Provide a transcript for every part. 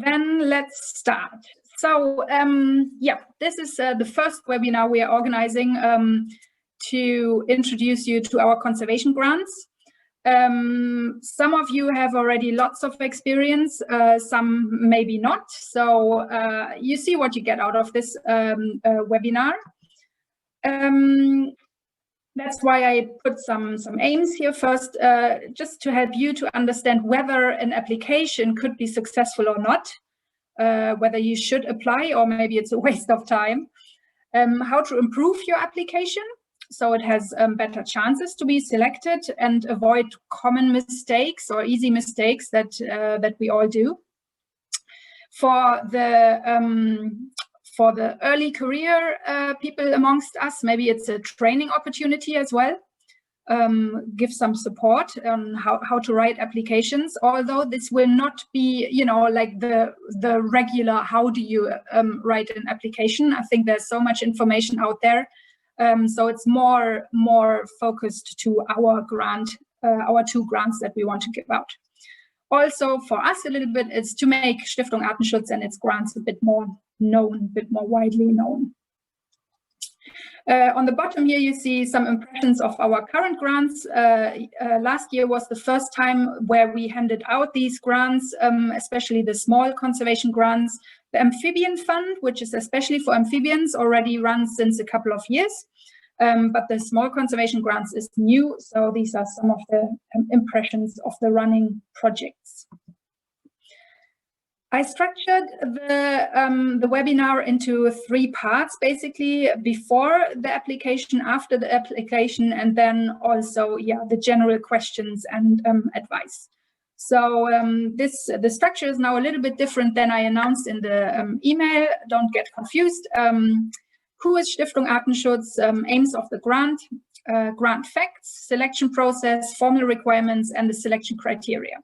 then let's start. So this is the first webinar we are organizing to introduce you to our conservation grants. Some of you have already lots of experience, some maybe not. So you see what you get out of this webinar. That's why I put some aims here first, just to help you to understand whether an application could be successful or not, whether you should apply or maybe it's a waste of time, how to improve your application so it has better chances to be selected and avoid common mistakes or easy mistakes that we all do. For the early career people amongst us, maybe it's a training opportunity as well. Give some support on how to write applications, although this will not be, like the regular how do you write an application. I think there's so much information out there. So it's more focused to our grant, our 2 grants that we want to give out. Also for us a little bit, it's to make Stiftung Artenschutz and its grants a bit more known, a bit more widely known. On the bottom here, you see some impressions of our current grants. Last year was the first time where we handed out these grants, especially the small conservation grants. The Amphibian Fund, which is especially for amphibians, already runs since a couple of years. But the small conservation grants is new. So these are some of the impressions of the running projects. I structured the webinar into 3 parts, basically before the application, after the application, and then also, the general questions and advice. So the structure is now a little bit different than I announced in the email. Don't get confused. Who is Stiftung Artenschutz? Aims of the grant, grant facts, selection process, formal requirements, and the selection criteria.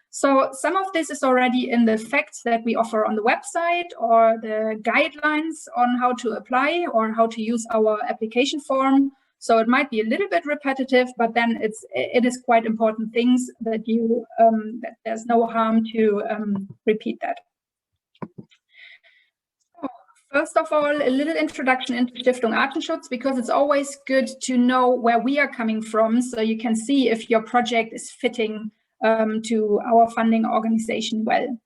So some of this is already in the facts that we offer on the website or the guidelines on how to apply or how to use our application form. So it might be a little bit repetitive, but then it is quite important things that that there's no harm to repeat that. So first of all, a little introduction into Stiftung Artenschutz, because it's always good to know where we are coming from, so you can see if your project is fitting to our funding organization well.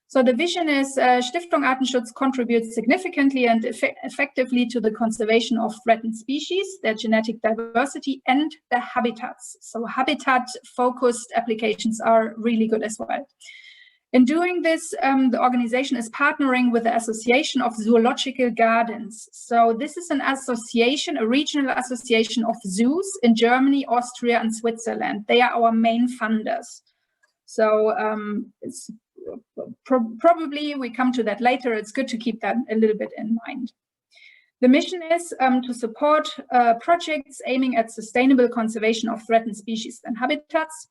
So the vision is Stiftung Artenschutz contributes significantly and effectively to the conservation of threatened species, their genetic diversity, and their habitats. So habitat-focused applications are really good as well. In doing this, the organization is partnering with the Association of Zoological Gardens. So this is an association, a regional association of zoos in Germany, Austria, and Switzerland. They are our main funders. So it's probably, we come to that later, it's good to keep that a little bit in mind. The mission is to support projects aiming at sustainable conservation of threatened species and habitats,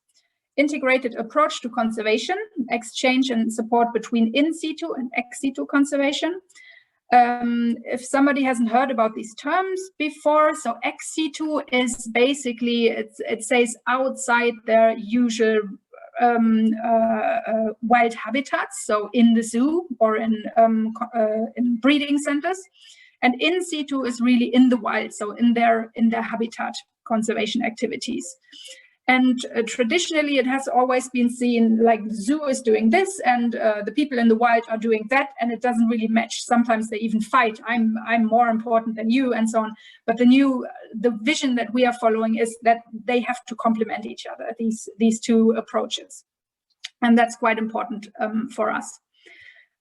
integrated approach to conservation, exchange and support between in situ and ex situ conservation. If somebody hasn't heard about these terms before, so ex situ is basically, it says outside their usual wild habitats, so in the zoo or in breeding centers, and in situ is really in the wild, so in their habitat conservation activities. And traditionally, it has always been seen like the zoo is doing this and the people in the wild are doing that, and it doesn't really match. Sometimes they even fight. I'm more important than you, and so on. But the vision that we are following is that they have to complement each other, these 2 approaches, and that's quite important for us.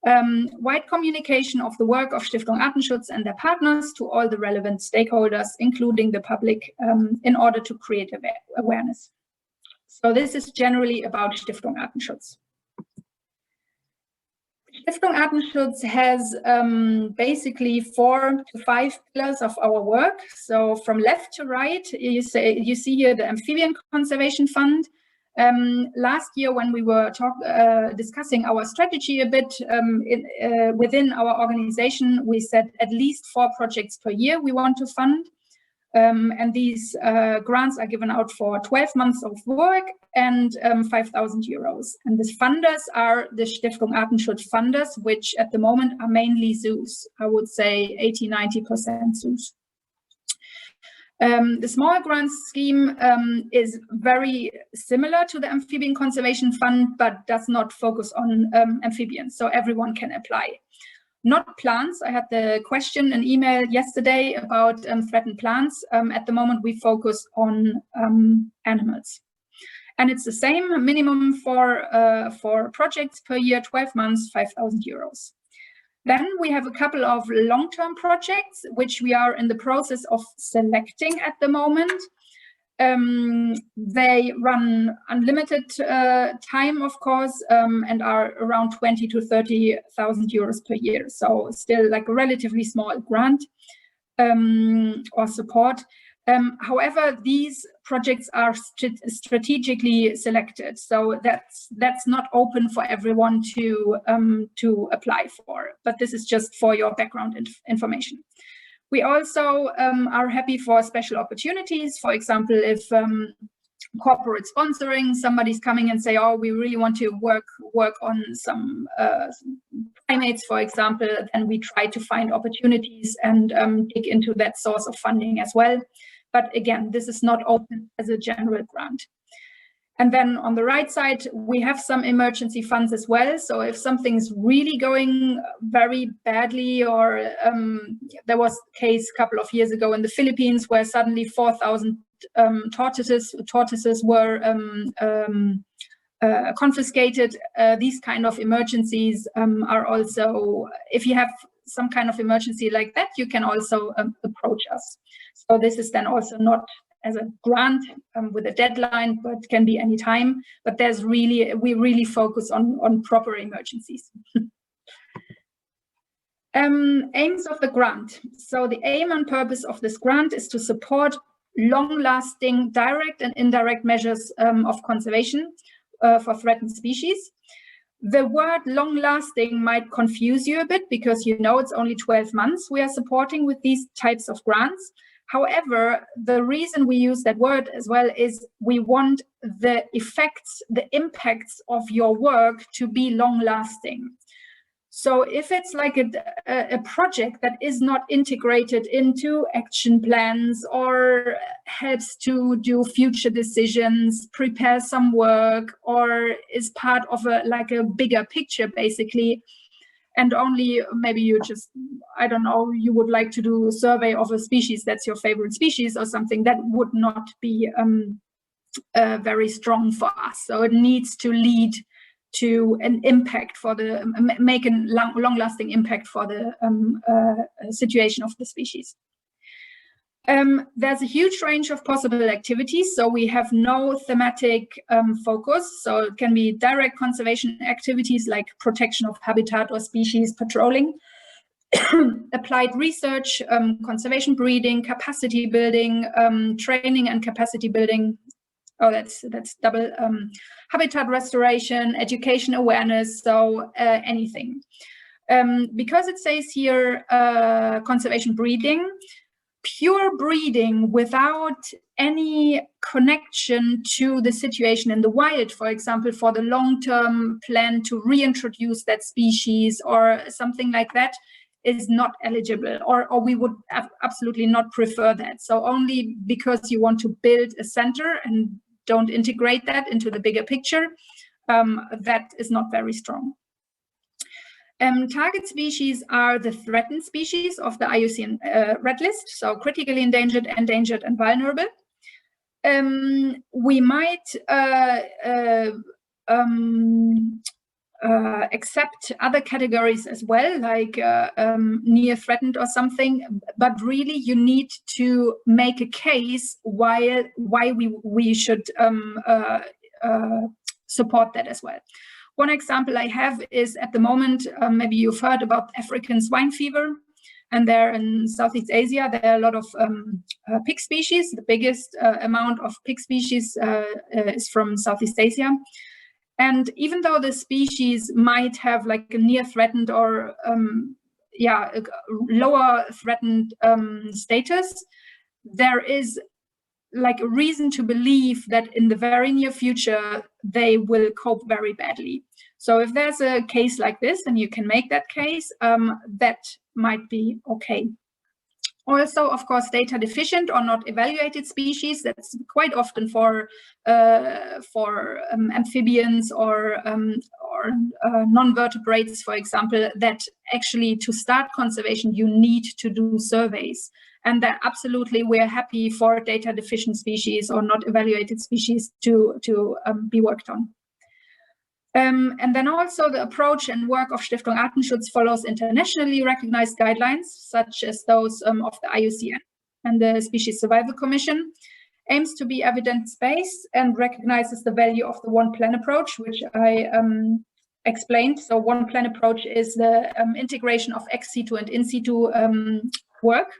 Wide communication of the work of Stiftung Artenschutz and their partners to all the relevant stakeholders, including the public, in order to create awareness. So this is generally about Stiftung Artenschutz. Stiftung Artenschutz has basically 4 to 5 pillars of our work. So from left to right, you see here the Amphibian Conservation Fund. Last year, when we were discussing our strategy a bit within our organization, we said at least 4 projects per year we want to fund. And these grants are given out for 12 months of work and 5,000 euros. And the funders are the Stiftung Artenschutz funders, which at the moment are mainly zoos. I would say 80–90% zoos. The small grants scheme is very similar to the Amphibian Conservation Fund, but does not focus on amphibians, so everyone can apply. Not plants. I had the question, an email yesterday about threatened plants. At the moment, we focus on animals. And it's the same minimum for projects per year, 12 months, 5,000 euros. Then we have a couple of long-term projects, which we are in the process of selecting at the moment. They run unlimited time, of course, and are around 20 to 30,000 euros per year. So still like a relatively small grant or support. However, these projects are strategically selected, so that's not open for everyone to apply for. But this is just for your background information. We also are happy for special opportunities. For example, if corporate sponsoring, somebody's coming and say, "Oh, we really want to work on some primates," for example, and we try to find opportunities and dig into that source of funding as well. But again, this is not open as a general grant. And then on the right side, we have some emergency funds as well. So if something's really going very badly, or there was a case a couple of years ago in the Philippines where suddenly 4,000 tortoises were confiscated, these kind of emergencies are also, if you have some kind of emergency like that, you can also approach us. So this is then also not as a grant with a deadline, but can be any time. But we really focus on proper emergencies. Aims of the grant. So the aim and purpose of this grant is to support long-lasting direct and indirect measures of conservation for threatened species. The word long-lasting might confuse you a bit because you know it's only 12 months we are supporting with these types of grants. However, the reason we use that word as well is we want the effects, the impacts of your work to be long-lasting. So if it's like a project that is not integrated into action plans or helps to do future decisions, prepare some work, or is part of a bigger picture, basically, and only maybe you just, I don't know, you would like to do a survey of a species that's your favorite species or something, that would not be very strong for us. So it needs to lead to an impact make a long-lasting impact for the situation of the species. There's a huge range of possible activities, so we have no thematic focus. So it can be direct conservation activities like protection of habitat or species patrolling, applied research, conservation breeding, capacity building, training and capacity building. Oh, that's double. Habitat restoration, education awareness, so anything. Because it says here conservation breeding, pure breeding without any connection to the situation in the wild, for example, for the long-term plan to reintroduce that species or something like that, is not eligible, or we would absolutely not prefer that. So only because you want to build a center and don't integrate that into the bigger picture, that is not very strong. Target species are the threatened species of the IUCN Red List, so critically endangered, endangered, and vulnerable. We might accept other categories as well, like near threatened or something, but really you need to make a case why we should support that as well. One example I have is at the moment, maybe you've heard about African swine fever, and there in Southeast Asia, there are a lot of pig species. The biggest amount of pig species is from Southeast Asia. And even though the species might have like a near threatened or a lower threatened status, there is like a reason to believe that in the very near future, they will cope very badly. So if there's a case like this, and you can make that case, that might be okay. Also, of course, data deficient or not evaluated species. That's quite often for amphibians or non-vertebrates, for example, that actually to start conservation, you need to do surveys. And that absolutely we're happy for data deficient species or not evaluated species to be worked on. And then also the approach and work of Stiftung Artenschutz follows internationally recognized guidelines, such as those of the IUCN and the Species Survival Commission, aims to be evidence-based and recognizes the value of the one plan approach, which I explained. So one plan approach is the integration of ex situ and in situ work.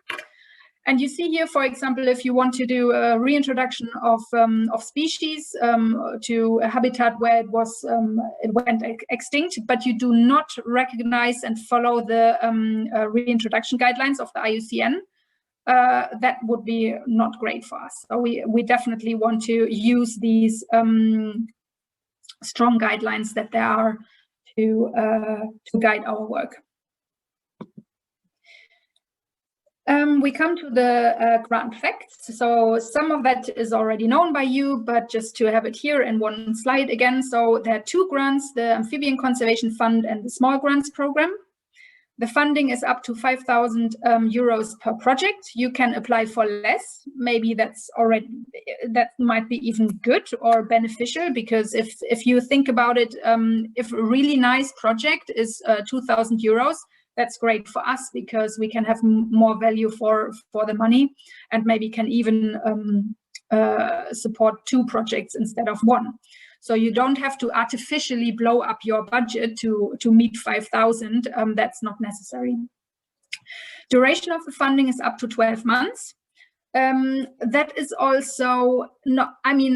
And you see here, for example, if you want to do a reintroduction of species to a habitat where it went extinct, but you do not recognize and follow the reintroduction guidelines of the IUCN, that would be not great for us. So we definitely want to use these strong guidelines that there are to guide our work. We come to the grant facts. So some of that is already known by you, but just to have it here in one slide again. So there are two grants, the Amphibian Conservation Fund and the Small Grants Program. The funding is up to 5,000 euros per project. You can apply for less. Maybe that might be even good or beneficial, because if you think about it, if a really nice project is 2,000 euros, that's great for us because we can have more value for the money, and maybe can even support two projects instead of one. So you don't have to artificially blow up your budget to meet 5,000. That's not necessary. Duration of the funding is up to 12 months. That is also not, I mean,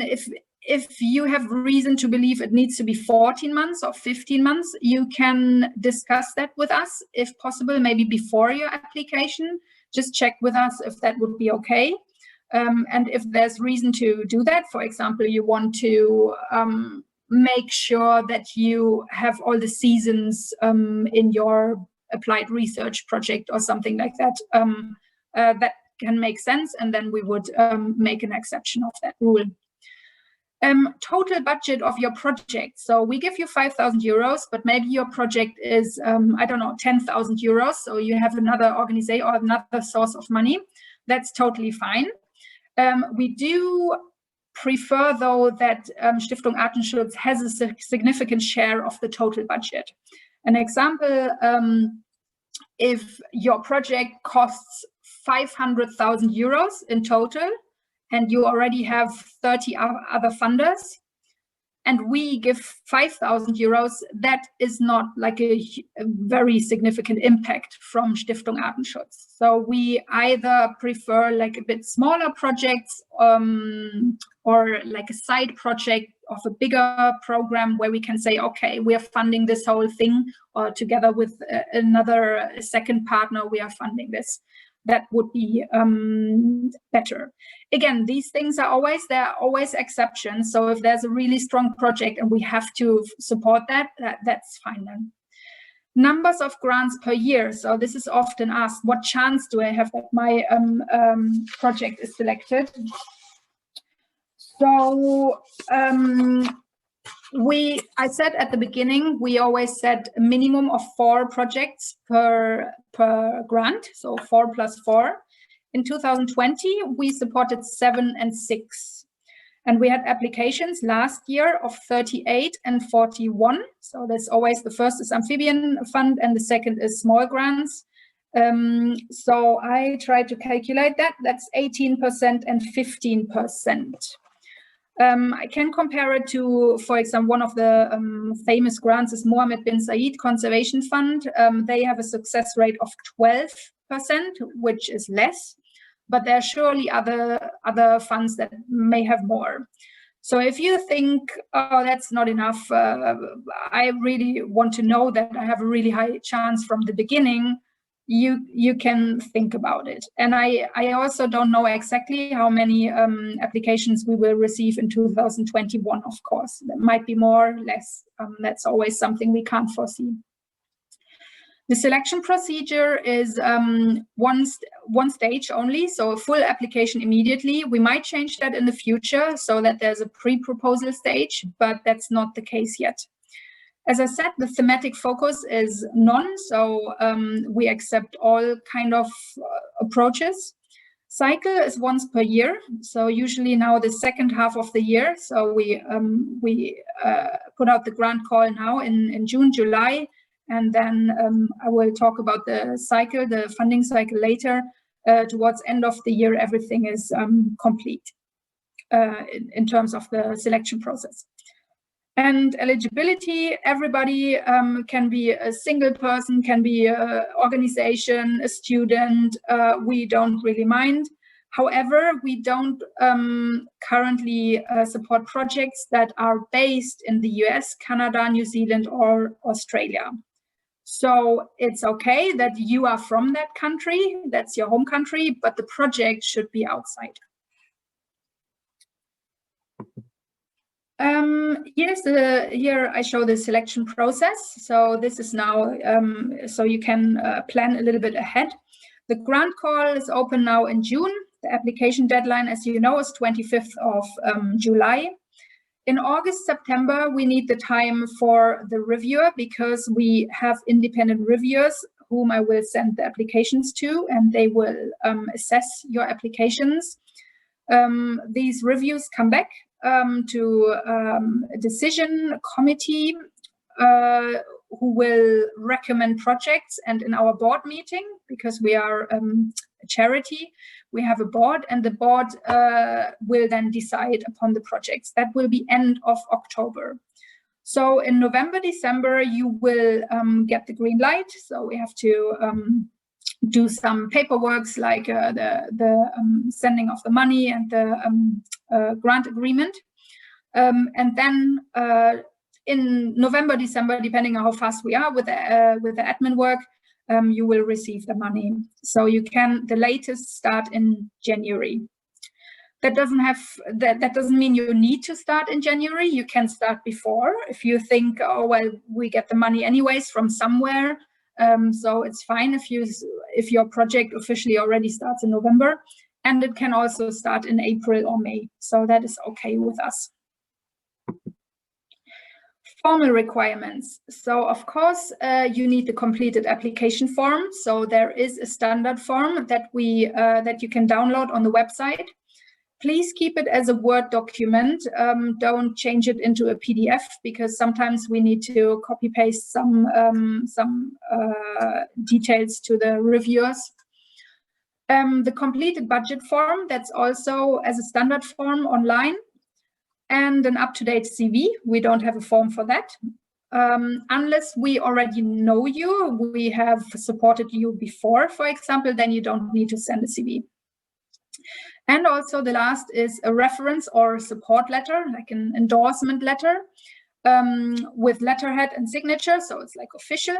if you have reason to believe it needs to be 14 months or 15 months, you can discuss that with us, if possible, maybe before your application. Just check with us if that would be okay. And if there's reason to do that, for example, you want to make sure that you have all the seasons in your applied research project or something like that, that can make sense, and then we would make an exception of that rule. Total budget of your project. So we give you 5,000 euros, but maybe your project is, I don't know, 10,000 euros. So you have another organization or another source of money. That's totally fine. We do prefer, though, that Stiftung Artenschutz has a significant share of the total budget. An example, if your project costs 500,000 euros in total, and you already have 30 other funders, and we give 5,000 euros, that is not like a very significant impact from Stiftung Artenschutz. So we either prefer like a bit smaller projects or like a side project of a bigger program where we can say, okay, we are funding this whole thing, or together with another second partner, we are funding this. That would be better. Again, these things are there are always exceptions. So if there's a really strong project and we have to support that, that's fine then. Numbers of grants per year. So this is often asked, what chance do I have that my project is selected? So I said at the beginning, we always said a minimum of 4 projects per grant, so 4 plus 4. In 2020, we supported 7 and 6. And we had applications last year of 38 and 41. So there's always, the first is Amphibian Fund and the second is Small Grants. So I tried to calculate that. That's 18% and 15%. I can compare it to, for example, one of the famous grants is Mohammed bin Zayed Conservation Fund. They have a success rate of 12%, which is less, but there are surely other funds that may have more. So if you think, oh, that's not enough, I really want to know that I have a really high chance from the beginning, you can think about it. And I also don't know exactly how many applications we will receive in 2021, of course. There might be more, less. That's always something we can't foresee. The selection procedure is one stage only, so a full application immediately. We might change that in the future so that there's a pre-proposal stage, but that's not the case yet. As I said, the thematic focus is none, so we accept all kind of approaches. Cycle is once per year, so usually now the second half of the year. So we put out the grant call now in June, July, and then I will talk about the cycle, the funding cycle later. Towards end of the year, everything is complete in terms of the selection process. And eligibility, everybody can be a single person, can be an organization, a student, we don't really mind. However, we don't currently support projects that are based in the US, Canada, New Zealand, or Australia. So it's okay that you are from that country, that's your home country, but the project should be outside. Here I show the selection process. So this is now, so you can plan a little bit ahead. The grant call is open now in June. The application deadline, as you know, is 25th of July. In August, September, we need the time for the reviewer because we have independent reviewers whom I will send the applications to, and they will assess your applications. These reviews come back to a decision committee who will recommend projects, and in our board meeting, because we are a charity, we have a board, and the board will then decide upon the projects. That will be end of October. So in November, December, you will get the green light. So we have to do some paperwork like the sending of the money and the grant agreement. And then in November, December, depending on how fast we are with the admin work, you will receive the money. So you can, the latest, start in January. That doesn't mean you need to start in January. You can start before if you think, oh well, we get the money anyways from somewhere. So it's fine if your project officially already starts in November, and it can also start in April or May. So that is okay with us. Formal requirements. So of course, you need the completed application form. So there is a standard form that that you can download on the website. Please keep it as a Word document. Don't change it into a PDF because sometimes we need to copy paste some details to the reviewers. The completed budget form, that's also as a standard form online. And an up-to-date CV. We don't have a form for that. Unless we already know you, we have supported you before, for example, then you don't need to send a CV. And also the last is a reference or support letter, like an endorsement letter with letterhead and signature, so it's like official.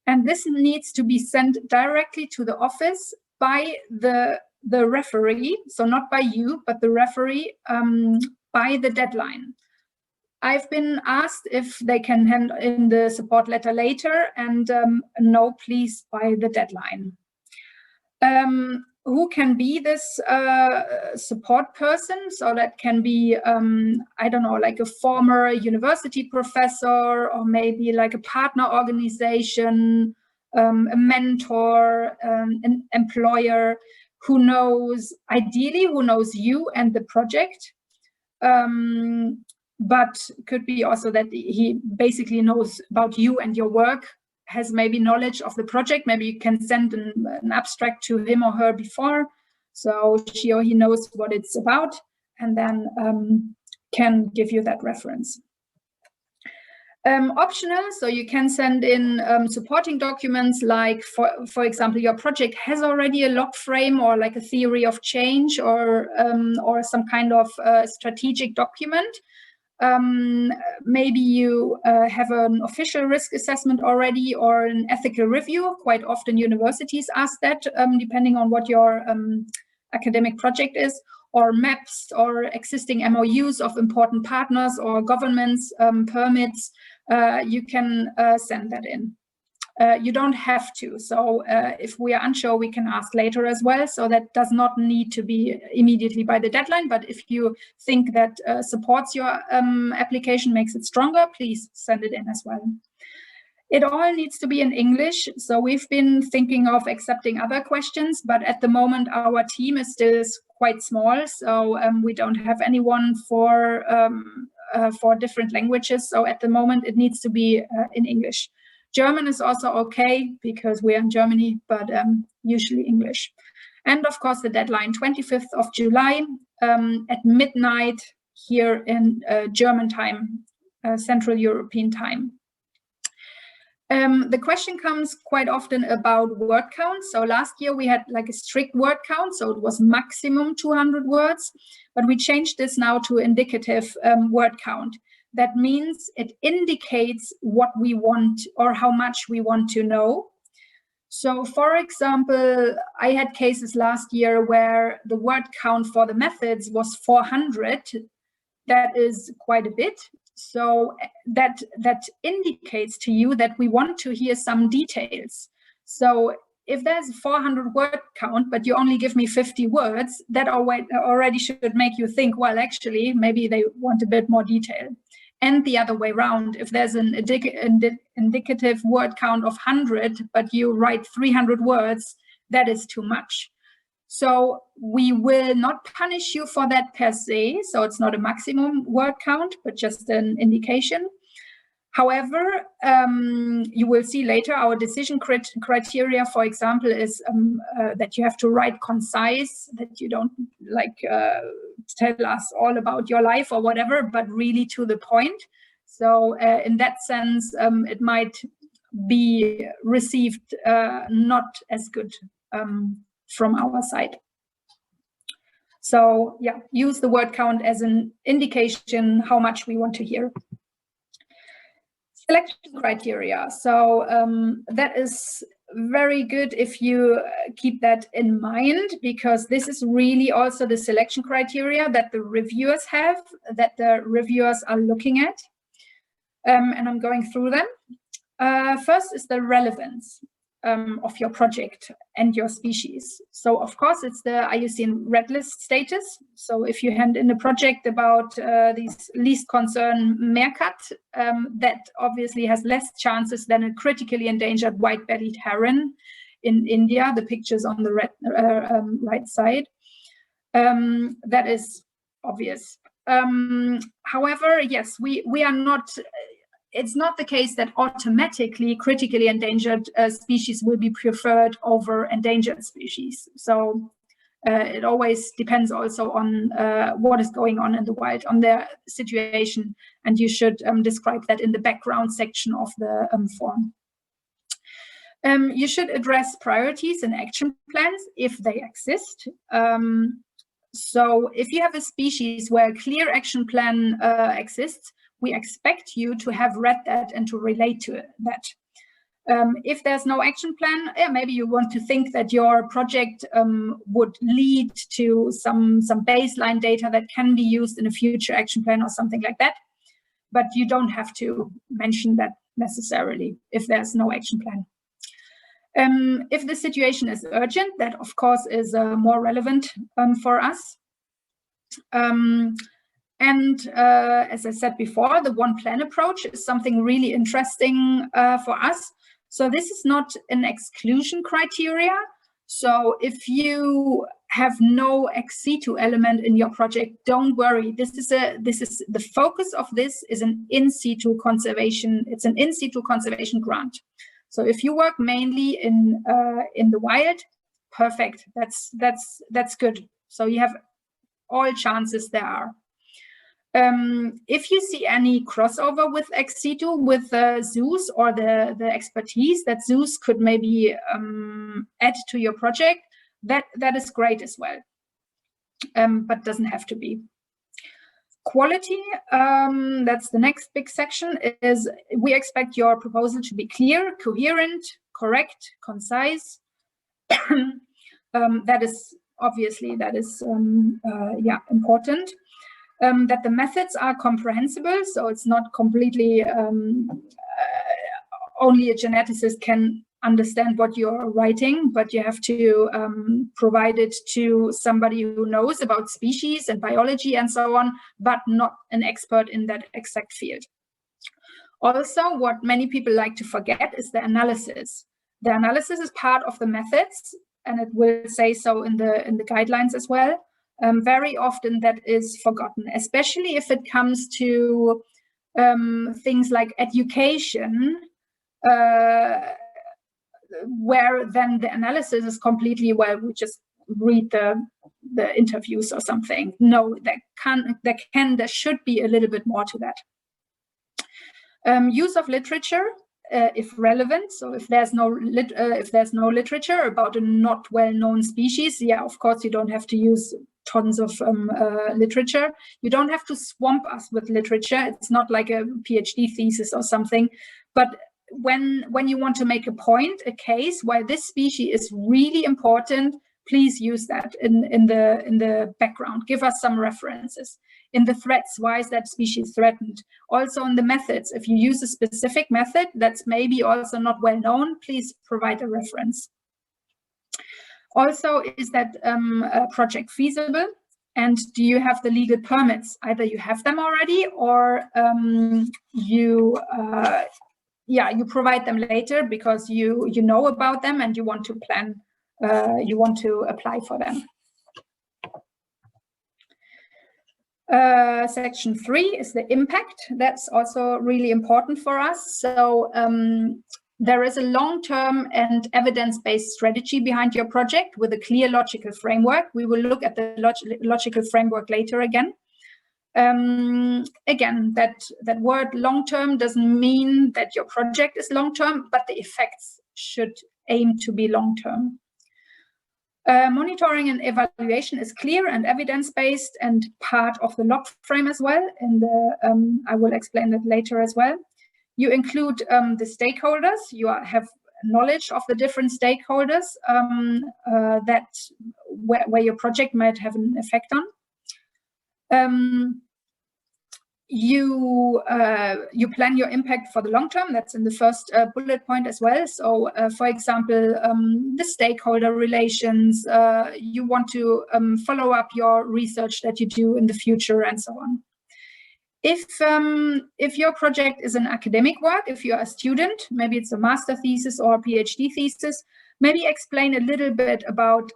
And this needs to be sent directly to the office by the referee, so not by you, but the referee by the deadline. I've been asked if they can hand in the support letter later, and no, please by the deadline. Who can be this support person? So that can be, I don't know, like a former university professor, or maybe like a partner organization, a mentor, an employer who knows, ideally, who knows you and the project. But could be also that he basically knows about you and your work, has maybe knowledge of the project. Maybe you can send an abstract to him or her before, so she or he knows what it's about, and then can give you that reference. Optional, so you can send in supporting documents like, for example, your project has already a log frame or like a theory of change or some kind of strategic document. Maybe you have an official risk assessment already or an ethical review. Quite often universities ask that, depending on what your academic project is, or maps or existing MOUs of important partners or governments, permits. You can send that in. You don't have to. So if we are unsure, we can ask later as well. So that does not need to be immediately by the deadline. But if you think that supports your application, makes it stronger, please send it in as well. It all needs to be in English. So we've been thinking of accepting other questions, but at the moment our team is still quite small. So we don't have anyone for different languages. So at the moment it needs to be in English. German is also okay because we're in Germany, but usually English. And of course, the deadline, 25th of July at midnight here in German time, Central European time. The question comes quite often about word count. So last year we had like a strict word count, so it was maximum 200 words, but we changed this now to indicative word count. That means it indicates what we want or how much we want to know. So for example, I had cases last year where the word count for the methods was 400. That is quite a bit. So that indicates to you that we want to hear some details. So if there's a 400 word count, but you only give me 50 words, that already should make you think, well, actually, maybe they want a bit more detail. And the other way around, if there's an indicative word count of 100, but you write 300 words, that is too much. So we will not punish you for that per se. So it's not a maximum word count, but just an indication. However, you will see later our decision criteria, for example, is that you have to write concise, that you don't like tell us all about your life or whatever, but really to the point. So in that sense, it might be received not as good from our side. So yeah, use the word count as an indication how much we want to hear. Selection criteria. So that is very good if you keep that in mind, because this is really also the selection criteria that the reviewers have, that the reviewers are looking at. And I'm going through them. First is the relevance of your project and your species. So of course it's the IUCN Red List status. So if you hand in a project about these least concern meerkat, that obviously has less chances than a critically endangered white-bellied heron in India. The picture's on the right side. That is obvious. However, yes, we are not. It's not the case that automatically critically endangered species will be preferred over endangered species. So it always depends also on what is going on in the wild, on their situation, and you should describe that in the background section of the form. You should address priorities and action plans if they exist. So if you have a species where a clear action plan exists, we expect you to have read that and to relate to that. If there's no action plan, maybe you want to think that your project would lead to some baseline data that can be used in a future action plan or something like that. But you don't have to mention that necessarily if there's no action plan. If the situation is urgent, that of course is more relevant for us. And as I said before, the one plan approach is something really interesting for us. So this is not an exclusion criteria. So if you have no ex situ element in your project, don't worry. This is the focus of this is an in situ conservation. It's an in situ conservation grant. So if you work mainly in the wild, perfect. That's good. So you have all chances there are. If you see any crossover with ex situ, with zoos or the expertise that zoos could maybe add to your project, that is great as well, but doesn't have to be. Quality, that's the next big section, is we expect your proposal to be clear, coherent, correct, concise. That is obviously, that is important. That the methods are comprehensible, so it's not completely, only a geneticist can understand what you're writing, but you have to provide it to somebody who knows about species and biology and so on, but not an expert in that exact field. Also, what many people like to forget is the analysis. The analysis is part of the methods, and it will say so in the guidelines as well. Very often that is forgotten, especially if it comes to things like education, where then the analysis is completely, well, we just read the interviews or something. No, there should be a little bit more to that. Use of literature, if relevant. So if there's no literature about a not well-known species, yeah, of course you don't have to use tons of literature. You don't have to swamp us with literature. It's not like a PhD thesis or something. But when you want to make a point, a case why this species is really important, please use that in the background. Give us some references. In the threats, why is that species threatened? Also in the methods, if you use a specific method that's maybe also not well known, please provide a reference. Also, is that project feasible? And do you have the legal permits? Either you have them already, or you provide them later because you know about them and you want to plan, you want to apply for them. Section 3 is the impact. That's also really important for us. So there is a long-term and evidence-based strategy behind your project with a clear logical framework. We will look at the logical framework later again. Again, that word long-term doesn't mean that your project is long-term, but the effects should aim to be long-term. Monitoring and evaluation is clear and evidence-based and part of the log frame as well. And I will explain that later as well. You include the stakeholders. You have knowledge of the different stakeholders where your project might have an effect on. You plan your impact for the long term. That's in the first bullet point as well. So, for example, the stakeholder relations, you want to follow up your research that you do in the future and so on. If your project is an academic work, if you're a student, maybe it's a master thesis or a PhD thesis, maybe explain a little bit about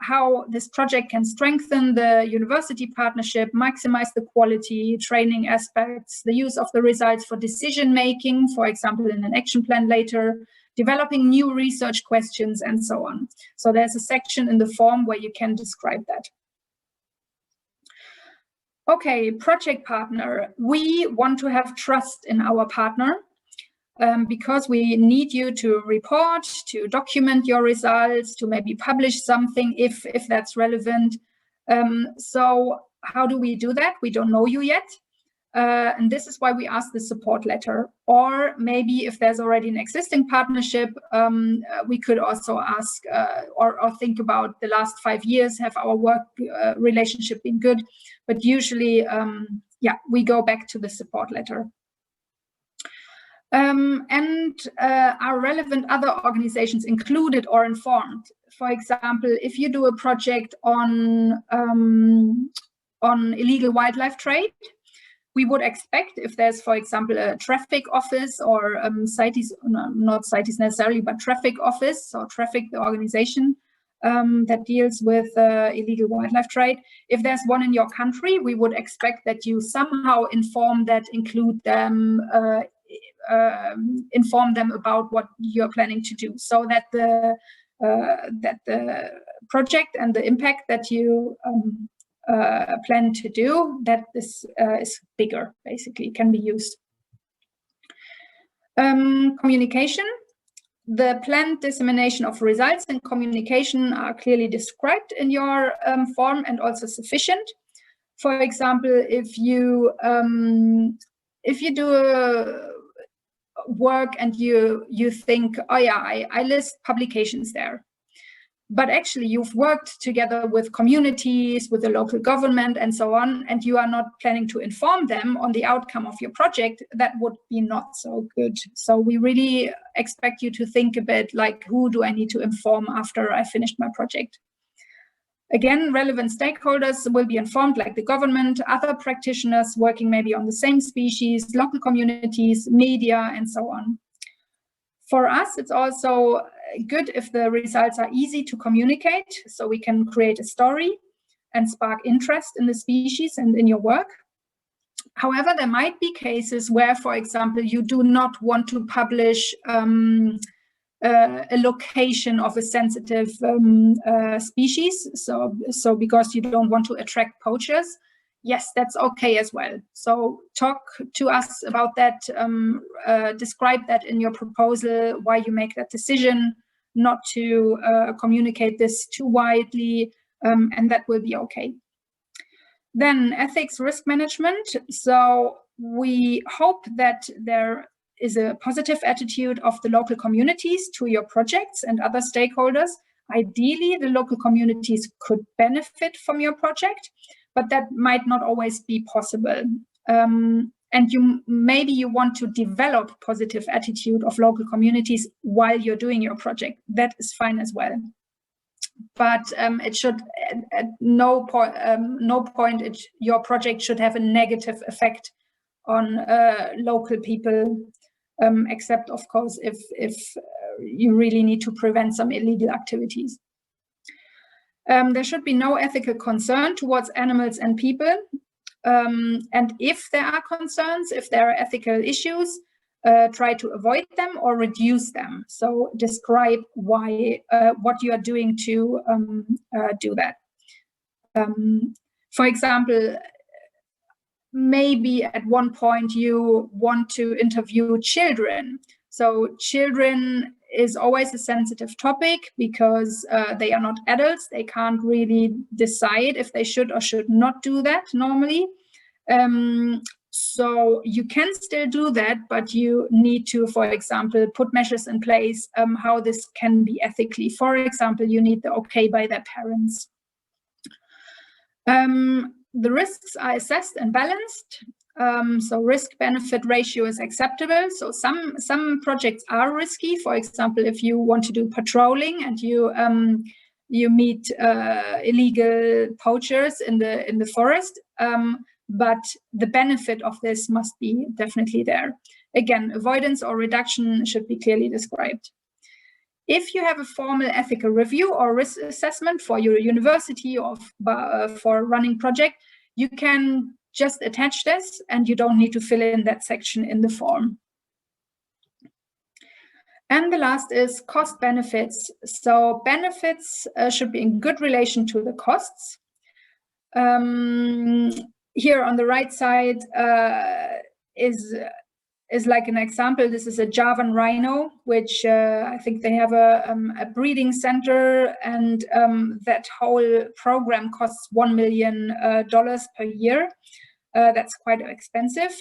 how this project can strengthen the university partnership, maximize the quality, training aspects, the use of the results for decision-making, for example, in an action plan later, developing new research questions, and so on. So there's a section in the form where you can describe that. Okay, project partner. We want to have trust in our partner. Because we need you to report, to document your results, to maybe publish something if that's relevant. So how do we do that? We don't know you yet. And this is why we ask the support letter. Or maybe if there's already an existing partnership, we could also ask or think about the last 5 years, have our work relationship been good? But usually, we go back to the support letter. Are relevant other organizations included or informed? For example, if you do a project on illegal wildlife trade, we would expect if there's, for example, a traffic office or CITES, not CITES necessarily, but traffic office or traffic, the organization that deals with illegal wildlife trade. If there's one in your country, we would expect that you somehow inform that, include them, inform them about what you're planning to do, so that the project and the impact that you plan to do, that this is bigger, basically, can be used. Communication. The planned dissemination of results and communication are clearly described in your form and also sufficient. For example, if you do a work and you think, oh yeah, I list publications there, but actually you've worked together with communities, with the local government and so on, and you are not planning to inform them on the outcome of your project, that would be not so good. So we really expect you to think a bit like, who do I need to inform after I finished my project? Again, relevant stakeholders will be informed, like the government, other practitioners working maybe on the same species, local communities, media, and so on. For us, it's also good if the results are easy to communicate, so we can create a story and spark interest in the species and in your work. However, there might be cases where, for example, you do not want to publish a location of a sensitive species, so because you don't want to attract poachers. Yes, that's okay as well. So talk to us about that, describe that in your proposal, why you make that decision, not to communicate this too widely, and that will be okay. Then ethics, risk management. So we hope that there is a positive attitude of the local communities to your projects and other stakeholders. Ideally, the local communities could benefit from your project, but that might not always be possible. And maybe you want to develop positive attitude of local communities while you're doing your project. That is fine as well. But it should at no point your project should have a negative effect on local people, except of course if you really need to prevent some illegal activities. There should be no ethical concern towards animals and people. And if there are concerns, if there are ethical issues, try to avoid them or reduce them. So describe why, what you are doing to do that. For example, maybe at one point you want to interview children. So children is always a sensitive topic because they are not adults. They can't really decide if they should or should not do that normally. So you can still do that, but you need to, for example, put measures in place how this can be ethically. For example, you need the okay by their parents. The risks are assessed and balanced. So risk-benefit ratio is acceptable. So some projects are risky. For example, if you want to do patrolling and you meet illegal poachers in the forest, but the benefit of this must be definitely there. Again, avoidance or reduction should be clearly described. If you have a formal ethical review or risk assessment for your university or for a running project, you can just attach this and you don't need to fill in that section in the form. And the last is cost benefits. So benefits should be in good relation to the costs. Here on the right side is like an example. This is a Javan rhino, which I think they have a breeding center, and that whole program costs $1 million per year. That's quite expensive.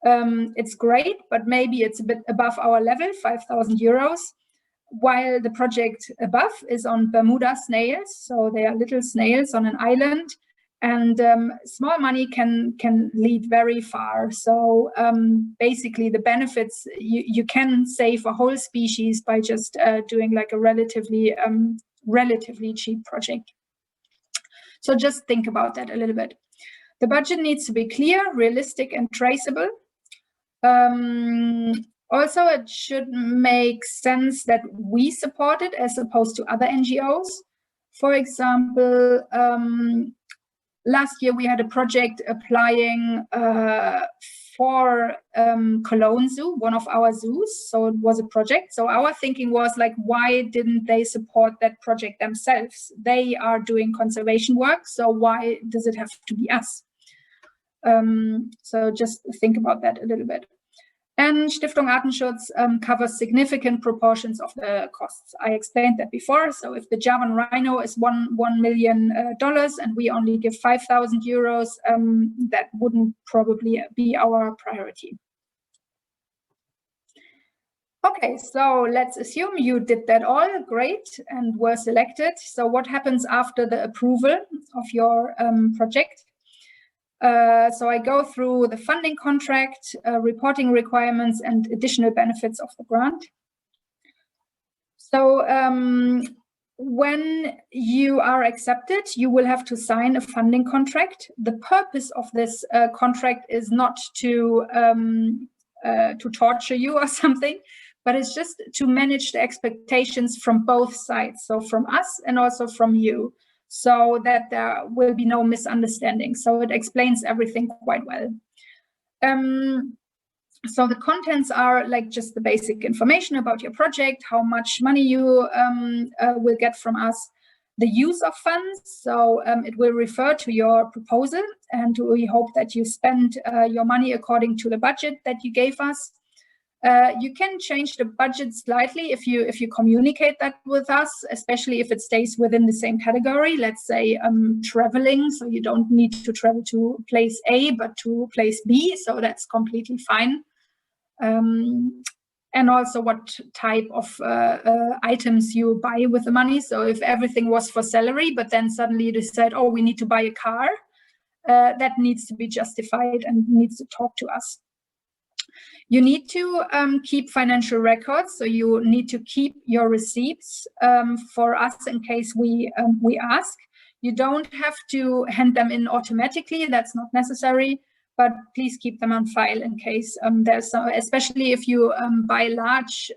It's great, but maybe it's a bit above our level, 5,000 euros, while the project above is on Bermuda snails. So they are little snails on an island. And small money can lead very far. So basically the benefits, you can save a whole species by just doing like a relatively cheap project. So just think about that a little bit. The budget needs to be clear, realistic, and traceable. Also, it should make sense that we support it as opposed to other NGOs. For example, last year we had a project applying for Cologne Zoo, one of our zoos. So it was a project. So our thinking was like, why didn't they support that project themselves? They are doing conservation work, so why does it have to be us? So just think about that a little bit. And Stiftung Artenschutz covers significant proportions of the costs. I explained that before. So if the Javan rhino is $1 million and we only give 5,000 euros, that wouldn't probably be our priority. Okay, so let's assume you did that all great and were selected. So what happens after the approval of your project? So I go through the funding contract, reporting requirements, and additional benefits of the grant. So when you are accepted, you will have to sign a funding contract. The purpose of this contract is not to torture you or something, but it's just to manage the expectations from both sides, so from us and also from you, so that there will be no misunderstanding. So it explains everything quite well. So the contents are like just the basic information about your project, how much money you will get from us, the use of funds. So it will refer to your proposal, and we hope that you spend your money according to the budget that you gave us. You can change the budget slightly if you communicate that with us, especially if it stays within the same category. Let's say traveling, so you don't need to travel to place A, but to place B, so that's completely fine. And also what type of items you buy with the money. So if everything was for salary, but then suddenly you decide, oh, we need to buy a car, that needs to be justified and needs to talk to us. You need to keep financial records, so you need to keep your receipts for us in case we ask. You don't have to hand them in automatically, that's not necessary, but please keep them on file in case there's some, especially if you buy large,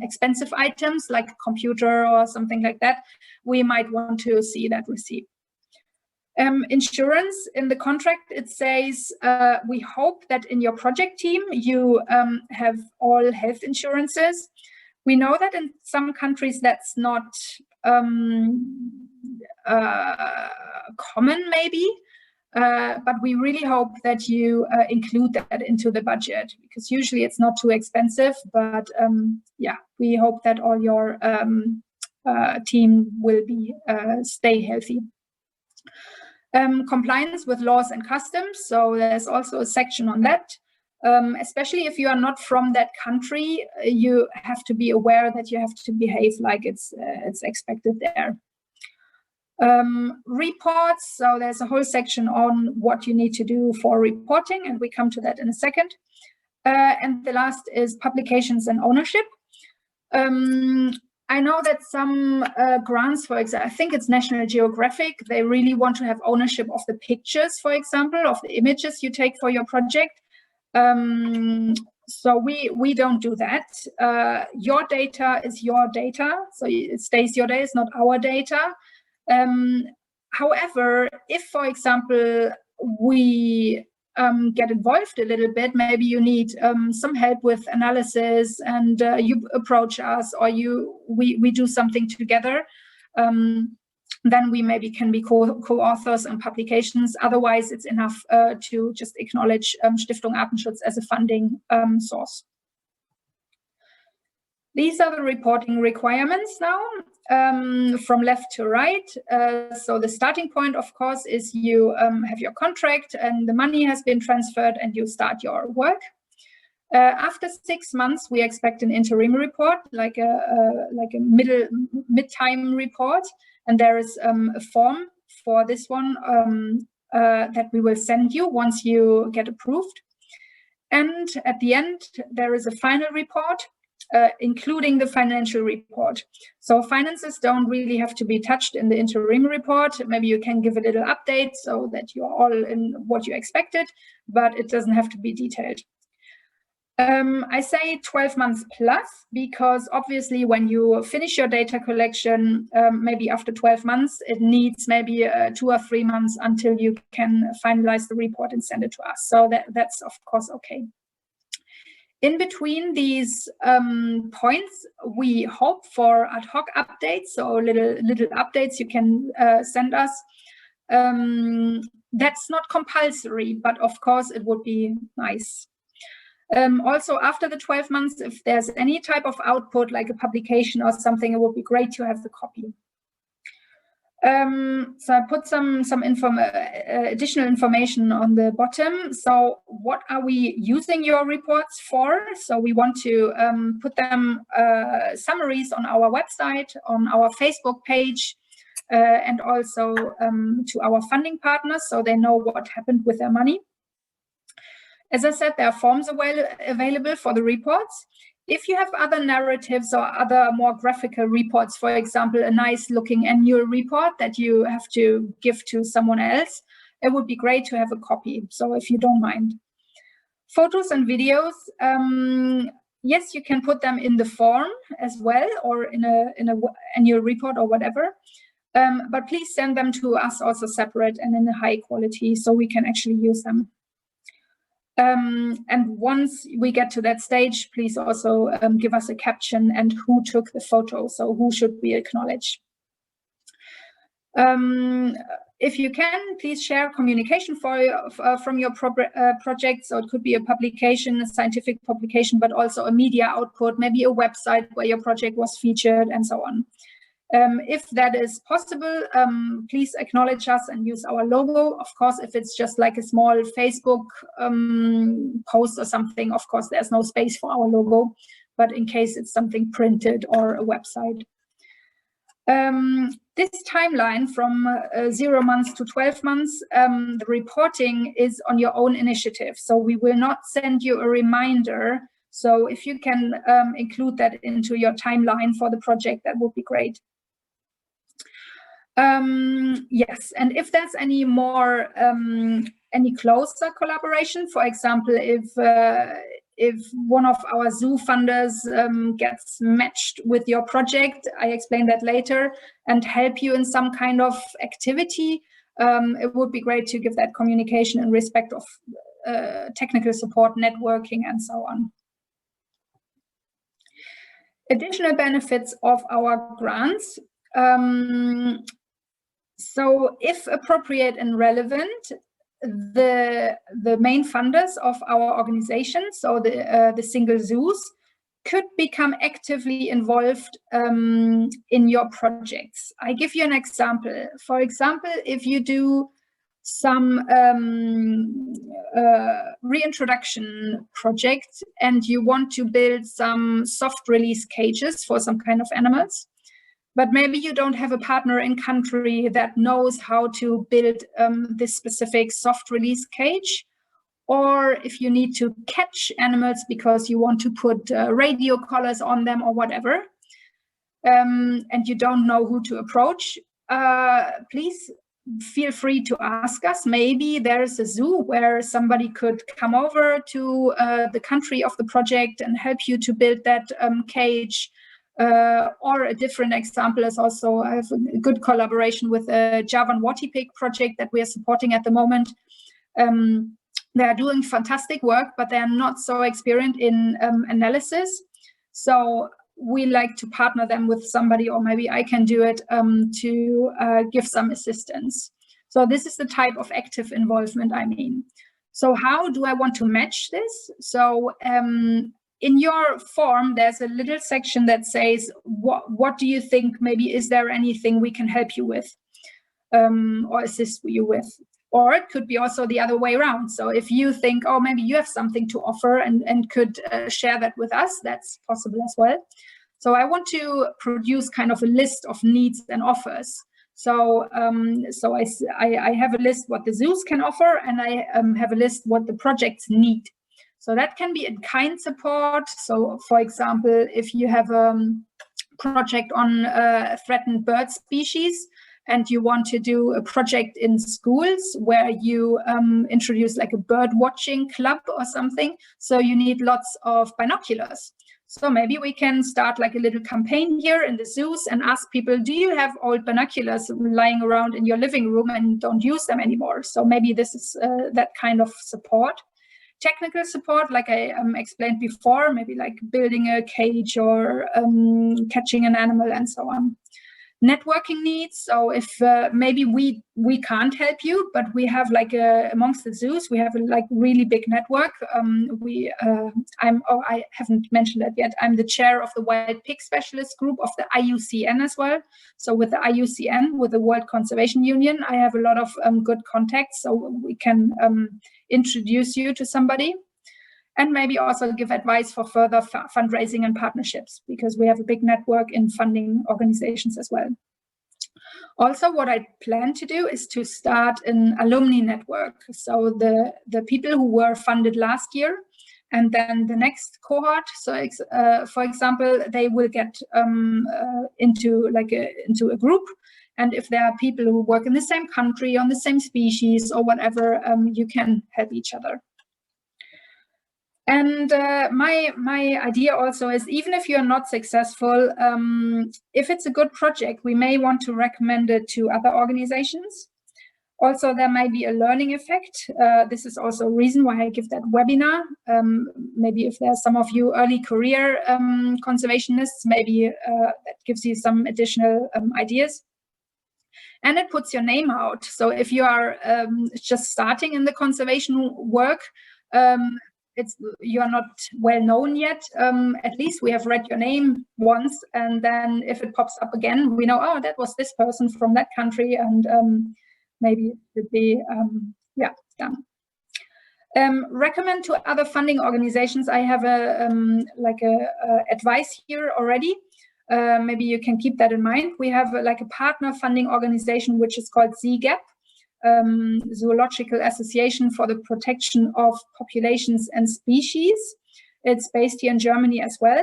expensive items like a computer or something like that, we might want to see that receipt. Insurance, in the contract it says we hope that in your project team you have all health insurances. We know that in some countries that's not common maybe, but we really hope that you include that into the budget, because usually it's not too expensive, but yeah, we hope that all your team will be stay healthy. Compliance with laws and customs, so there's also a section on that. Especially if you are not from that country, you have to be aware that you have to behave like it's expected there. Reports, so there's a whole section on what you need to do for reporting, and we come to that in a second. And the last is publications and ownership. I know that some grants, for example, I think it's National Geographic, they really want to have ownership of the pictures, for example, of the images you take for your project. So we don't do that. Your data is your data, so it stays your data, it's not our data. However, if, for example, we get involved a little bit, maybe you need some help with analysis, and you approach us, or we do something together, then we maybe can be co-authors on publications. Otherwise, it's enough to just acknowledge Stiftung Artenschutz as a funding source. These are the reporting requirements now, from left to right. So the starting point, of course, is you have your contract and the money has been transferred and you start your work. After 6 months, we expect an interim report, like a mid-time report. And there is a form for this one that we will send you once you get approved. And at the end, there is a final report, including the financial report. So finances don't really have to be touched in the interim report. Maybe you can give a little update so that you're all in what you expected, but it doesn't have to be detailed. I say 12 months plus, because obviously when you finish your data collection, maybe after 12 months, it needs maybe 2 or 3 months until you can finalize the report and send it to us. So that's of course okay. In between these points, we hope for ad hoc updates, so little updates you can send us. That's not compulsory, but of course it would be nice. Also, after the 12 months, if there's any type of output, like a publication or something, it would be great to have the copy. So I put some additional information on the bottom. So what are we using your reports for? So we want to put them summaries on our website, on our Facebook page, and also to our funding partners, so they know what happened with their money. As I said, there are forms available for the reports. If you have other narratives or other more graphical reports, for example, a nice looking annual report that you have to give to someone else, it would be great to have a copy. So if you don't mind. Photos and videos, yes, you can put them in the form as well, or in a annual report or whatever. But please send them to us also separate and in a high quality so we can actually use them. And once we get to that stage, please also give us a caption and who took the photo, so who should we acknowledge. If you can, please share communication from your project. So it could be a publication, a scientific publication, but also a media output, maybe a website where your project was featured and so on. If that is possible, please acknowledge us and use our logo. Of course, if it's just like a small Facebook post or something, of course, there's no space for our logo. But in case it's something printed or a website. This timeline from 0 months to 12 months, the reporting is on your own initiative. So we will not send you a reminder. So if you can include that into your timeline for the project, that would be great. Yes, and if there's any more, any closer collaboration, for example, if one of our zoo funders gets matched with your project, I explain that later, and help you in some kind of activity, it would be great to give that communication in respect of technical support, networking, and so on. Additional benefits of our grants. So if appropriate and relevant, the main funders of our organization, so the single zoos, could become actively involved in your projects. I give you an example. For example, if you do some reintroduction project and you want to build some soft release cages for some kind of animals, but maybe you don't have a partner in country that knows how to build this specific soft release cage, or if you need to catch animals because you want to put radio collars on them or whatever, and you don't know who to approach, please feel free to ask us. Maybe there is a zoo where somebody could come over to the country of the project and help you to build that cage. Or a different example is also, I have a good collaboration with a Javan Watipig project that we are supporting at the moment. They are doing fantastic work, but they are not so experienced in analysis. So we like to partner them with somebody, or maybe I can do it to give some assistance. So this is the type of active involvement I mean. So how do I want to match this? So in your form, there's a little section that says, what do you think, maybe is there anything we can help you with or assist you with? Or it could be also the other way around. So if you think, oh, maybe you have something to offer and could share that with us, that's possible as well. So I want to produce kind of a list of needs and offers. So I have a list what the zoos can offer, and I have a list what the projects need. So that can be in-kind support. So, for example, if you have a project on threatened bird species and you want to do a project in schools where you introduce like a bird watching club or something, so you need lots of binoculars. So maybe we can start like a little campaign here in the zoos and ask people, do you have old binoculars lying around in your living room and don't use them anymore? So maybe this is that kind of support. Technical support, like I explained before, maybe like building a cage or catching an animal and so on. networking needs. So if maybe we can't help you, but we have like amongst the zoos, we have a like really big network. I haven't mentioned that yet. I'm the chair of the Wild Pig Specialist Group of the IUCN as well. So with the IUCN, with the World Conservation Union, I have a lot of good contacts, so we can introduce you to somebody. And maybe also give advice for further fundraising and partnerships, because we have a big network in funding organizations as well. Also, what I plan to do is to start an alumni network. So the people who were funded last year, and then the next cohort. So, for example, they will get into a group. And if there are people who work in the same country, on the same species or whatever, you can help each other. And my idea also is, even if you're not successful, if it's a good project, we may want to recommend it to other organizations. Also, there might be a learning effect. This is also a reason why I give that webinar. Maybe if there's some of you early career conservationists, maybe that gives you some additional ideas. And it puts your name out. So if you are just starting in the conservation work, you are not well known yet. At least we have read your name once, and then if it pops up again, we know, oh, that was this person from that country, and maybe it would be done. Recommend to other funding organizations. I have a advice here already. Maybe you can keep that in mind. We have a partner funding organization which is called ZGAP. Zoological Association for the Protection of Populations and Species. It's based here in Germany as well.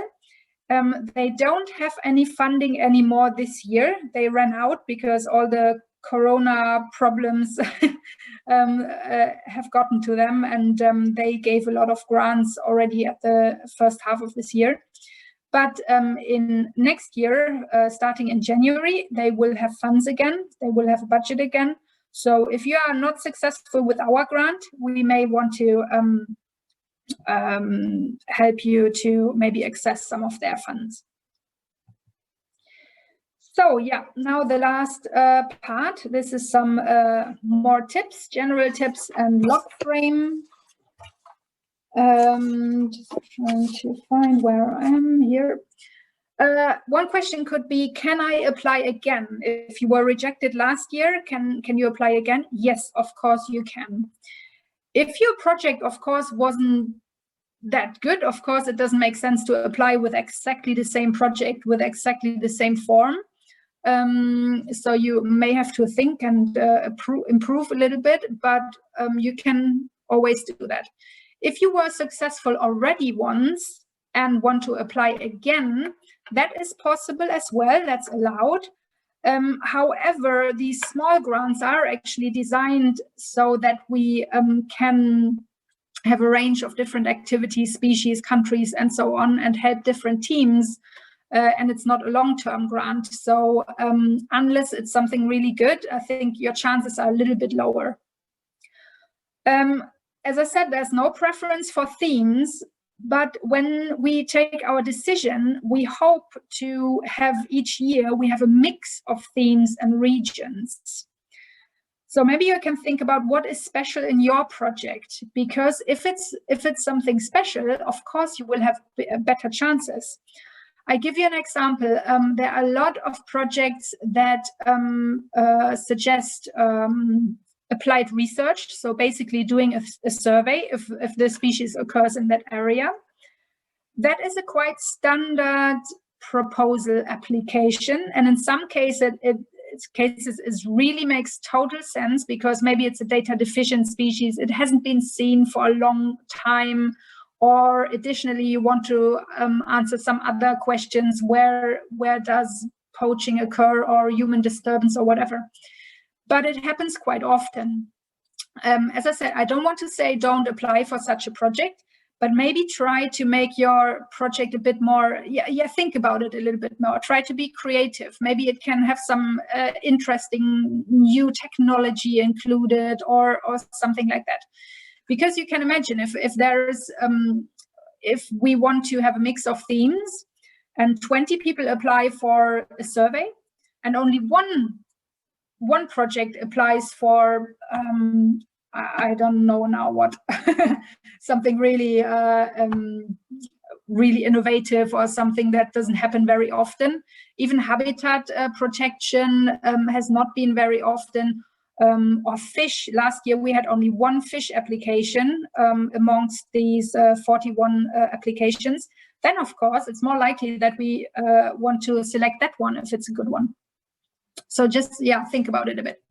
They don't have any funding anymore this year. They ran out because all the Corona problems have gotten to them, and they gave a lot of grants already at the first half of this year. But in next year, starting in January, they will have funds again. They will have a budget again. So if you are not successful with our grant, we may want to help you to maybe access some of their funds. So yeah, now the last part. This is some more tips, general tips and log frame. Just trying to find where I am here. One question could be, can I apply again? If you were rejected last year, can you apply again? Yes, of course you can. If your project, of course, wasn't that good, of course, it doesn't make sense to apply with exactly the same project, with exactly the same form. So you may have to think and improve a little bit, but you can always do that. If you were successful already once and want to apply again, that is possible as well, that's allowed. However, these small grants are actually designed so that we can have a range of different activities, species, countries, and so on, and help different teams. And it's not a long-term grant. So unless it's something really good, I think your chances are a little bit lower. As I said, there's no preference for themes. But when we take our decision, we hope to have each year, we have a mix of themes and regions. So maybe you can think about what is special in your project, because if it's something special, of course, you will have better chances. I give you an example. There are a lot of projects that suggest applied research, so basically doing a survey if the species occurs in that area. That is a quite standard proposal application, and in some cases it really makes total sense, because maybe it's a data deficient species, it hasn't been seen for a long time, or additionally you want to answer some other questions, where does poaching occur, or human disturbance, or whatever. But it happens quite often. As I said, I don't want to say don't apply for such a project, but maybe try to make your project a bit more, think about it a little bit more. Try to be creative. Maybe it can have some interesting new technology included, or something like that. Because you can imagine if we want to have a mix of themes and 20 people apply for a survey, and only one project applies for I don't know now what something really really innovative or something that doesn't happen very often. Even habitat protection has not been very often. Or fish, last year we had only one fish application amongst these 41 applications. Then of course it's more likely that we want to select that one if it's a good one. So just, yeah, think about it a bit.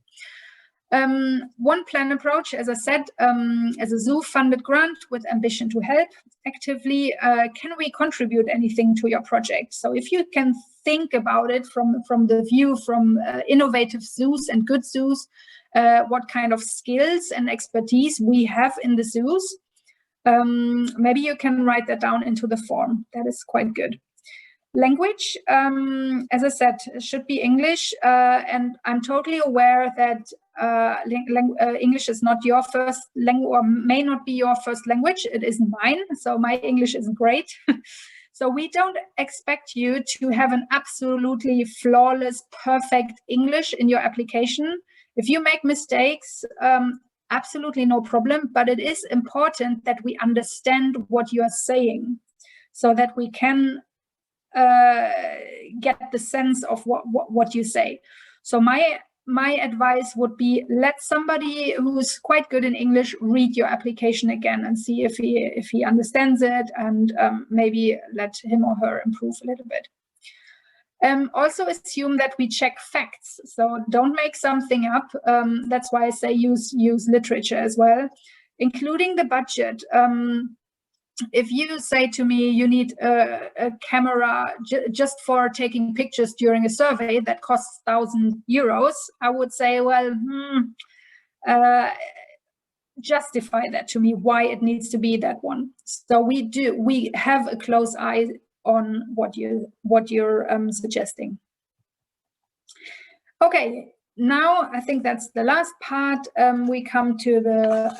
One plan approach, as I said, as a zoo-funded grant with ambition to help actively, can we contribute anything to your project? So if you can think about it from the view from innovative zoos and good zoos, what kind of skills and expertise we have in the zoos, maybe you can write that down into the form. That is quite good. Language, as I said, should be English, and I'm totally aware that English is not your first language, or may not be your first language. It isn't mine, so my English isn't great. So we don't expect you to have an absolutely flawless, perfect English in your application. If you make mistakes, absolutely no problem, but it is important that we understand what you are saying so that we can get the sense of what you say. So my advice would be, let somebody who's quite good in English read your application again and see if he understands it, and maybe let him or her improve a little bit. Also assume that we check facts. So don't make something up. That's why I say use literature as well, including the budget. If you say to me you need a camera just for taking pictures during a survey that costs €1,000, I would say, well, justify that to me why it needs to be that one. So we have a close eye on what you're suggesting. Okay, now I think that's the last part. We come to the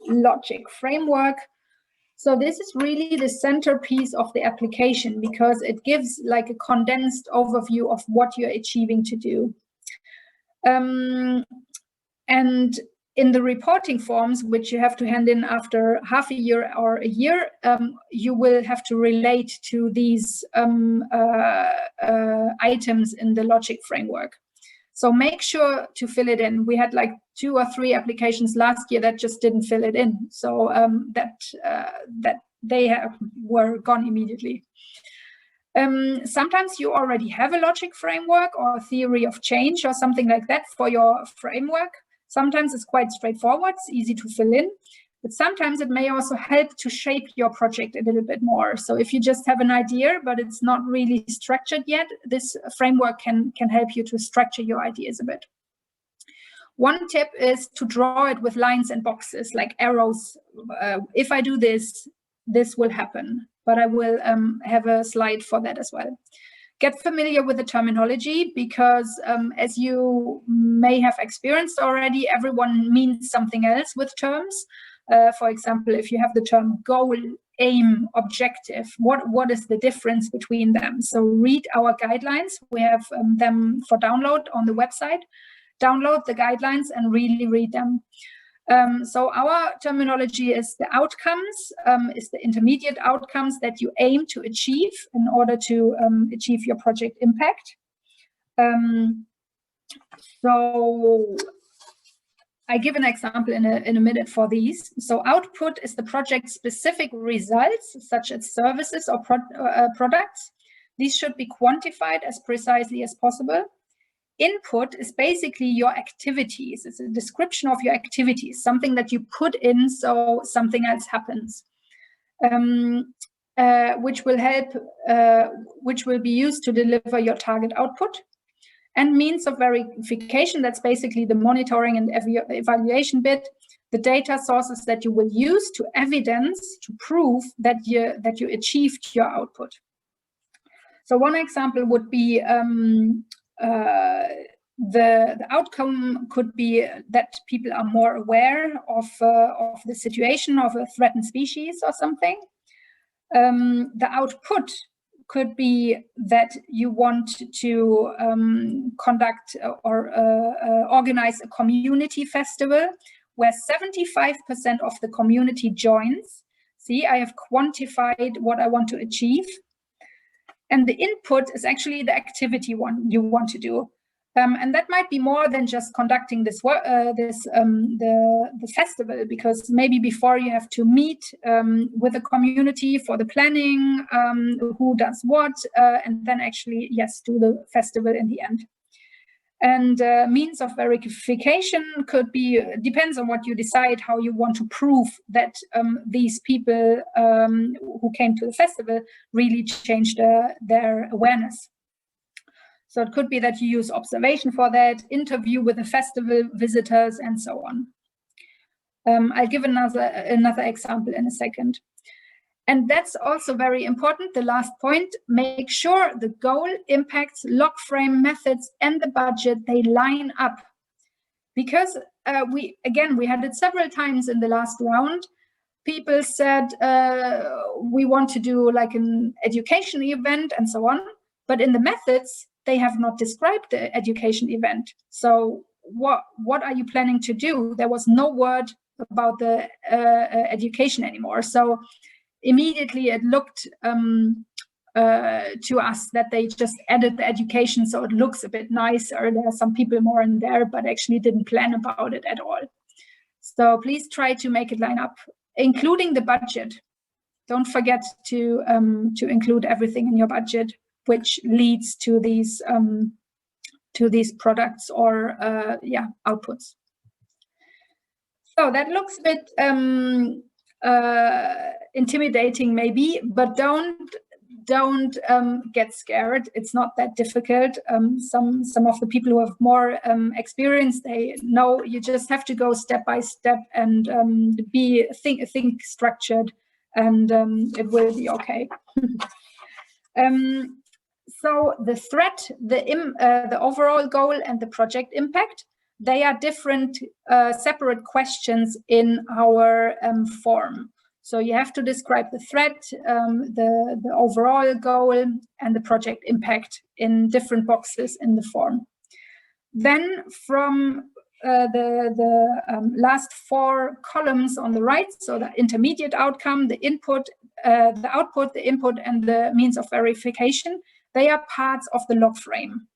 logic framework. So this is really the centerpiece of the application because it gives like a condensed overview of what you're achieving to do. And in the reporting forms, which you have to hand in after half a year or a year, you will have to relate to these items in the logic framework. So make sure to fill it in. We had like 2 or 3 applications last year that just didn't fill it in. So that they were gone immediately. Sometimes you already have a logic framework or theory of change or something like that for your framework. Sometimes it's quite straightforward, it's easy to fill in. But sometimes it may also help to shape your project a little bit more. So if you just have an idea, but it's not really structured yet, this framework can help you to structure your ideas a bit. One tip is to draw it with lines and boxes, like arrows. If I do this, this will happen. But I will have a slide for that as well. Get familiar with the terminology because as you may have experienced already, everyone means something else with terms. For example, if you have the term goal, aim, objective, what is the difference between them? So read our guidelines. We have them for download on the website. Download the guidelines and really read them. So our terminology is the outcomes, is the intermediate outcomes that you aim to achieve in order to achieve your project impact. So I give an example in a minute for these. So output is the project-specific results, such as services or products. These should be quantified as precisely as possible. Input is basically your activities. It's a description of your activities, something that you put in so something else happens, which will help, which will be used to deliver your target output. And means of verification, that's basically the monitoring and evaluation bit, the data sources that you will use to evidence, to prove that you achieved your output. So one example would be the outcome could be that people are more aware of the situation of a threatened species or something. The output could be that you want to conduct or organize a community festival where 75% of the community joins. See, I have quantified what I want to achieve. And the input is actually the activity one you want to do. And that might be more than just conducting the festival, because maybe before you have to meet with the community for the planning, who does what, and then actually, yes, do the festival in the end. And means of verification could be, depends on what you decide, how you want to prove that these people who came to the festival really changed their awareness. So it could be that you use observation for that, interview with the festival visitors, and so on. I'll give another example in a second. And that's also very important, the last point. Make sure the goal, impacts, log frame, methods, and the budget, they line up. Because we had it several times in the last round. People said, we want to do like an education event and so on. But in the methods, they have not described the education event. So what are you planning to do? There was no word about the education anymore. So immediately it looked to us that they just added the education, so it looks a bit nicer. There are some people more in there, but actually didn't plan about it at all. So please try to make it line up, including the budget. Don't forget to include everything in your budget, which leads to these products or outputs. So that looks a bit intimidating maybe, but don't get scared. It's not that difficult. Some of the people who have more experience, they know you just have to go step by step and think structured, and it will be okay. So the threat, the overall goal, and the project impact, they are different separate questions in our form. So you have to describe the threat, the overall goal, and the project impact in different boxes in the form. Then from the last 4 columns on the right, so the intermediate outcome, the input, the output, the input, and the means of verification, they are parts of the log frame.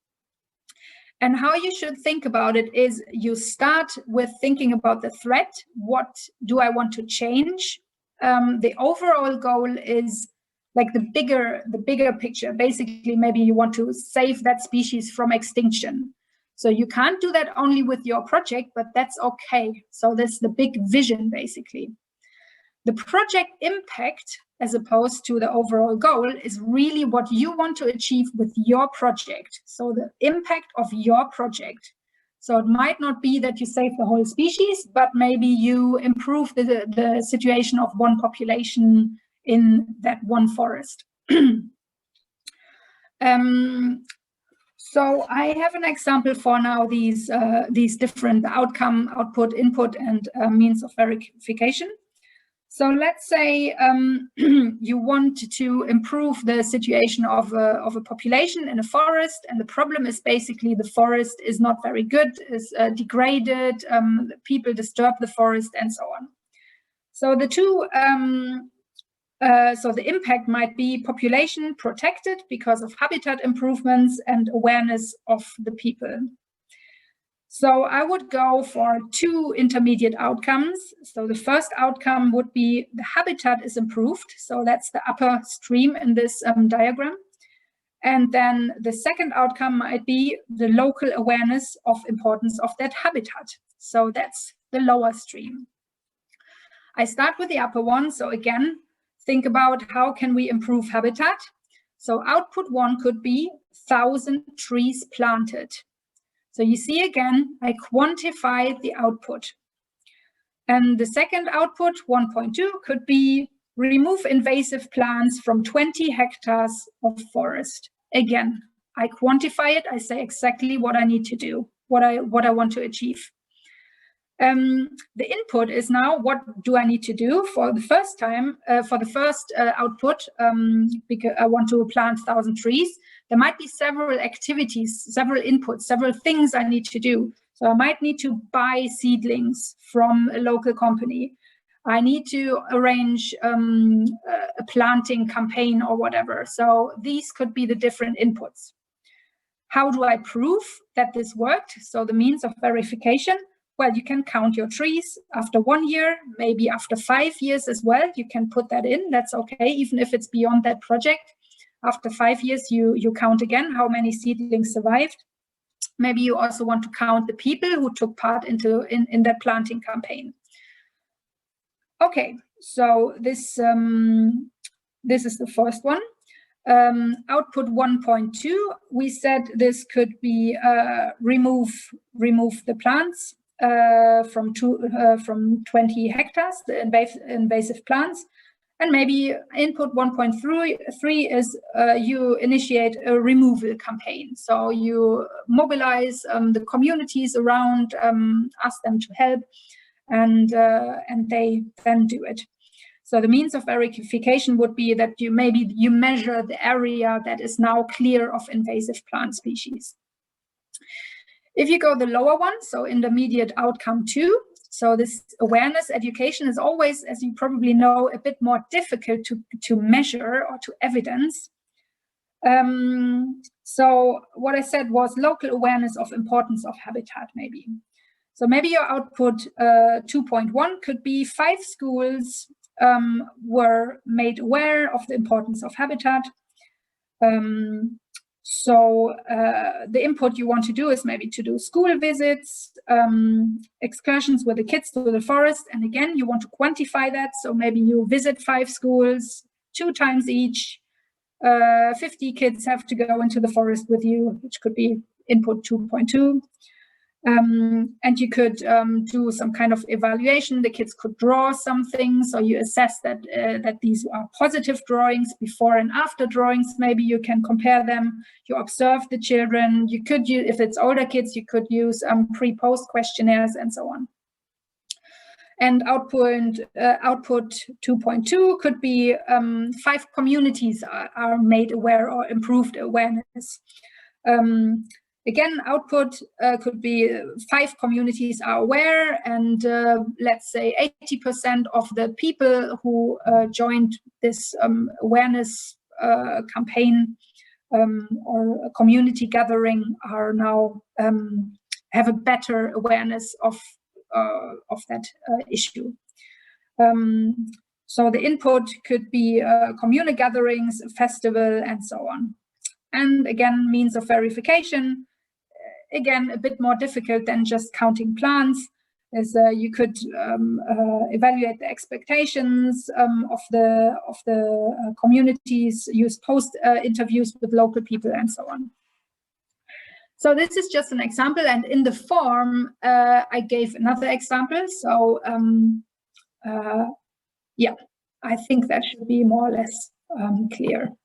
And how you should think about it is you start with thinking about the threat. What do I want to change? The overall goal is like the bigger picture. Basically, maybe you want to save that species from extinction. So you can't do that only with your project, but that's okay. So that's the big vision, basically. The project impact, as opposed to the overall goal, is really what you want to achieve with your project. So the impact of your project. So it might not be that you save the whole species, but maybe you improve the situation of one population in that one forest. So I have an example for now, these different outcome, output, input, and means of verification. So let's say you want to improve the situation of a population in a forest, and the problem is basically the forest is not very good, is degraded, people disturb the forest, and so on. So the two, so the impact might be population protected because of habitat improvements and awareness of the people. So I would go for 2 intermediate outcomes. So the first outcome would be the habitat is improved. So that's the upper stream in this diagram. And then the second outcome might be the local awareness of importance of that habitat. So that's the lower stream. I start with the upper one. So again, think about how can we improve habitat. So output 1 could be 1,000 trees planted. So you see again, I quantified the output. And the second output, 1.2, could be remove invasive plants from 20 hectares of forest. Again, I quantify it, I say exactly what I need to do, what I want to achieve. The input is now, what do I need to do for the first time, for the first output, because I want to plant 1,000 trees. There might be several activities, several inputs, several things I need to do. So I might need to buy seedlings from a local company. I need to arrange a planting campaign or whatever. So these could be the different inputs. How do I prove that this worked? So the means of verification. Well, you can count your trees after 1 year, maybe after 5 years as well. You can put that in, that's okay, even if it's beyond that project. After 5 years, you count again how many seedlings survived. Maybe you also want to count the people who took part in that planting campaign. Okay, so this is the first one. Output 1.2, we said this could be remove the plants from 20 hectares, the invasive plants. And maybe input 1.3 is you initiate a removal campaign. So you mobilize the communities around, ask them to help, and they then do it. So the means of verification would be that you measure the area that is now clear of invasive plant species. If you go the lower one, so intermediate outcome 2, so this awareness education is always, as you probably know, a bit more difficult to measure or to evidence. So what I said was local awareness of importance of habitat, maybe. So maybe your output 2.1 could be 5 schools were made aware of the importance of habitat. So the input you want to do is maybe to do school visits, excursions with the kids to the forest. And again, you want to quantify that. So maybe you visit 5 schools 2 times each. 50 kids have to go into the forest with you, which could be input 2.2. And you could do some kind of evaluation. The kids could draw something, so you assess that these are positive drawings, before and after drawings. Maybe you can compare them. You observe the children. You could use, if it's older kids, you could use pre-post questionnaires and so on. And output 2.2 could be 5 communities are made aware or improved awareness. Again, output could be 5 communities are aware, and let's say 80% of the people who joined this awareness campaign or a community gathering are now have a better awareness of that issue. So the input could be community gatherings, a festival, and so on. And again, means of verification. Again, a bit more difficult than just counting plants, is you could evaluate the expectations of the communities, use post interviews with local people, and so on. So this is just an example, and in the form I gave another example. So yeah, I think that should be more or less clear.